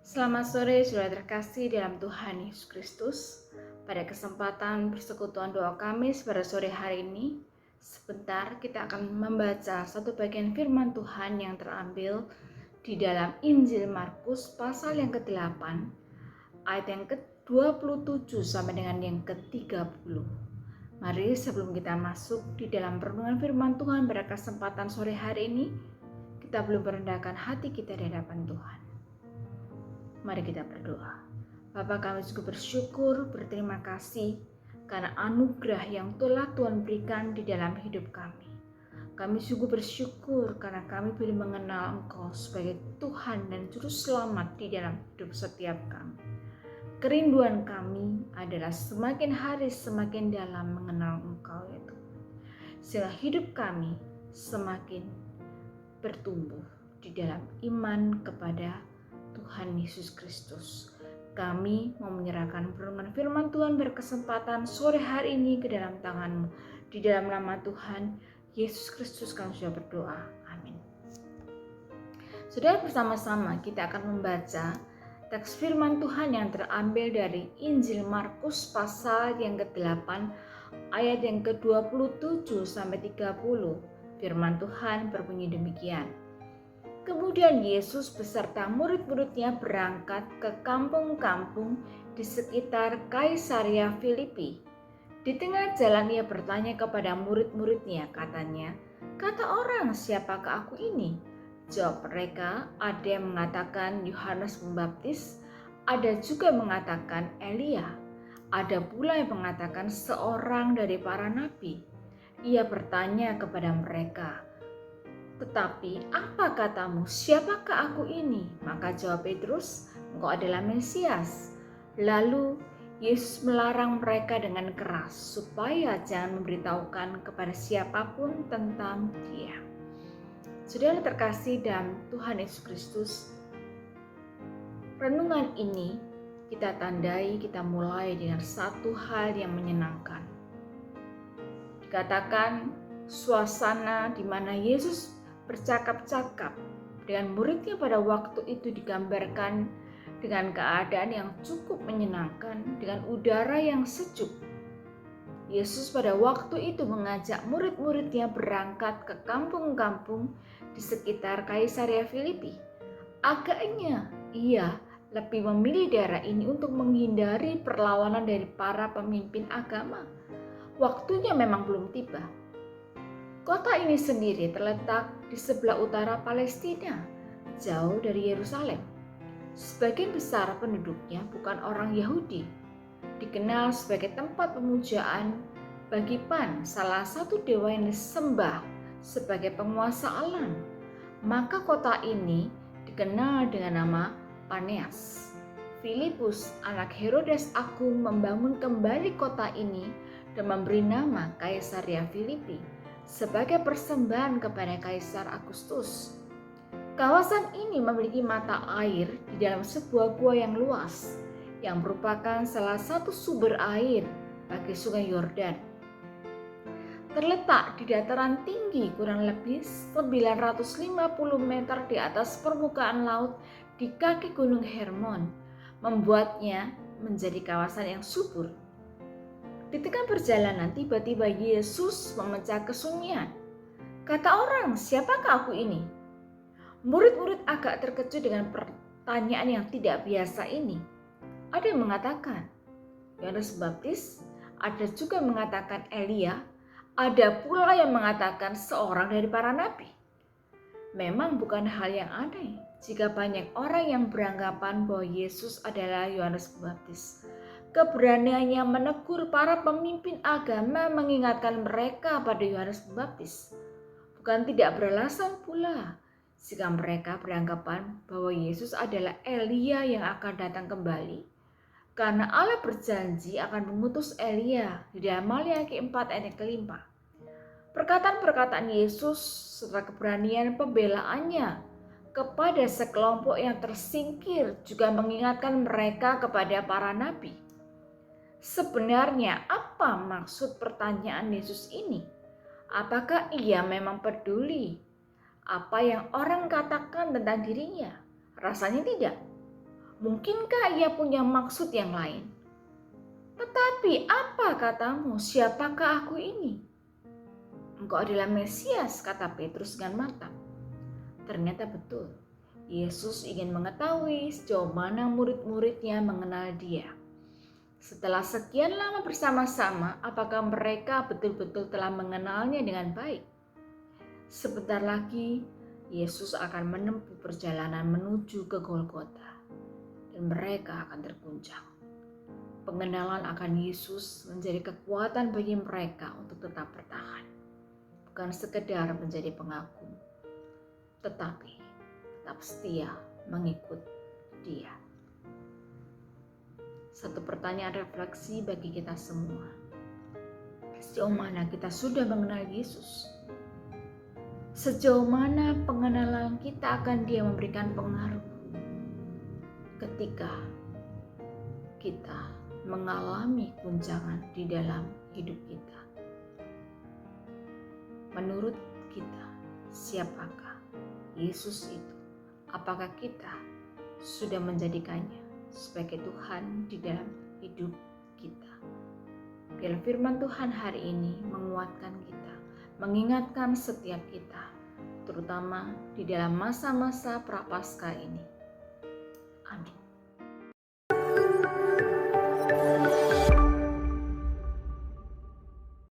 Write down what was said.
Selamat sore, saudara terkasih dalam Tuhan Yesus Kristus. Pada kesempatan persekutuan doa Kamis pada sore hari ini, sebentar kita akan membaca satu bagian firman Tuhan yang terambil di dalam Injil Markus pasal yang ke-8, ayat yang ke-27 sampai dengan yang ke-30. Mari sebelum kita masuk di dalam renungan firman Tuhan pada kesempatan sore hari ini, kita belum merendahkan hati kita di hadapan Tuhan. Mari kita berdoa. Bapa, kami juga bersyukur, berterima kasih karena anugerah yang telah Tuhan berikan di dalam hidup kami. Kami sungguh bersyukur karena kami boleh mengenal Engkau sebagai Tuhan dan Juru Selamat di dalam hidup setiap kami. Kerinduan kami adalah semakin hari semakin dalam mengenal Engkau ya Tuhan. Sehingga hidup kami semakin bertumbuh di dalam iman kepada Tuhan Yesus Kristus. Kami mau menyerahkan renungan firman Tuhan berkesempatan sore hari ini ke dalam tangan-Mu. Di dalam nama Tuhan Yesus Kristus kami sudah berdoa. Amin. Saudara, bersama-sama kita akan membaca teks firman Tuhan yang terambil dari Injil Markus pasal yang ke-8 ayat yang ke-27 sampai 30. Firman Tuhan berbunyi demikian. Kemudian Yesus beserta murid-muridnya berangkat ke kampung-kampung di sekitar Kaisaria Filipi. Di tengah jalan ia bertanya kepada murid-muridnya, katanya, "Kata orang, siapakah aku ini?" Jawab mereka, "Ada yang mengatakan Yohanes Pembaptis, ada juga mengatakan Elia, ada pula yang mengatakan seorang dari para nabi." Ia bertanya kepada mereka, "Tetapi apa katamu, siapakah aku ini?" Maka jawab Petrus, "Engkau adalah Mesias." Lalu Yesus melarang mereka dengan keras supaya jangan memberitahukan kepada siapapun tentang Dia. Saudara terkasih dalam Tuhan Yesus Kristus, renungan ini kita tandai, kita mulai dengan satu hal yang menyenangkan. Dikatakan suasana di mana Yesus bercakap-cakap dengan muridnya pada waktu itu digambarkan dengan keadaan yang cukup menyenangkan, dengan udara yang sejuk. Yesus pada waktu itu mengajak murid-muridnya berangkat ke kampung-kampung di sekitar Kaisaria Filipi. Agaknya ia lebih memilih daerah ini untuk menghindari perlawanan dari para pemimpin agama. Waktunya memang belum tiba. Kota ini sendiri terletak di sebelah utara Palestina, jauh dari Yerusalem. Sebagian besar penduduknya bukan orang Yahudi. Dikenal sebagai tempat pemujaan bagi Pan, salah satu dewa yang disembah sebagai penguasa alam. Maka kota ini dikenal dengan nama Paneas. Filipus, anak Herodes Agung, membangun kembali kota ini dan memberi nama Kaisaria Filipi sebagai persembahan kepada Kaisar Agustus. Kawasan ini memiliki mata air di dalam sebuah gua yang luas, yang merupakan salah satu sumber air bagi Sungai Yordan. Terletak di dataran tinggi kurang lebih 950 meter di atas permukaan laut di kaki Gunung Hermon, membuatnya menjadi kawasan yang subur. Di tengah perjalanan, tiba-tiba Yesus memecah kesunyian. Kata orang, "Siapakah aku ini?" Murid-murid agak terkejut dengan pertanyaan yang tidak biasa ini. Ada yang mengatakan Yohanes Pembaptis, ada juga mengatakan Elia, ada pula yang mengatakan seorang dari para nabi. Memang bukan hal yang aneh jika banyak orang yang beranggapan bahwa Yesus adalah Yohanes Pembaptis. Keberaniannya menegur para pemimpin agama mengingatkan mereka pada Yohanes Pembaptis. Bukan tidak beralasan pula jika mereka beranggapan bahwa Yesus adalah Elia yang akan datang kembali. Karena Allah berjanji akan mengutus Elia di dalam Maliaki 4 ayat yang ke-5. Perkataan-perkataan Yesus serta keberanian pembelaannya kepada sekelompok yang tersingkir juga mengingatkan mereka kepada para nabi. Sebenarnya apa maksud pertanyaan Yesus ini? Apakah ia memang peduli apa yang orang katakan tentang dirinya? Rasanya tidak. Mungkinkah ia punya maksud yang lain? Tetapi apa katamu, siapakah aku ini? Engkau adalah Mesias, kata Petrus dengan mantap. Ternyata betul, Yesus ingin mengetahui sejauh mana murid-muridnya mengenal Dia. Setelah sekian lama bersama-sama, apakah mereka betul-betul telah mengenalnya dengan baik? Sebentar lagi, Yesus akan menempuh perjalanan menuju ke Golgota, dan mereka akan terguncang. Pengenalan akan Yesus menjadi kekuatan bagi mereka untuk tetap bertahan. Bukan sekedar menjadi pengagum, tetapi tetap setia mengikut Dia. Satu pertanyaan refleksi bagi kita semua. Sejauh mana kita sudah mengenal Yesus? Sejauh mana pengenalan kita akan Dia memberikan pengaruh ketika kita mengalami guncangan di dalam hidup kita? Menurut kita, siapakah Yesus itu? Apakah kita sudah menjadikannya sebagai Tuhan di dalam hidup kita? Biar firman Tuhan hari ini menguatkan kita, mengingatkan setiap kita, terutama di dalam masa-masa prapaskah ini. Amin.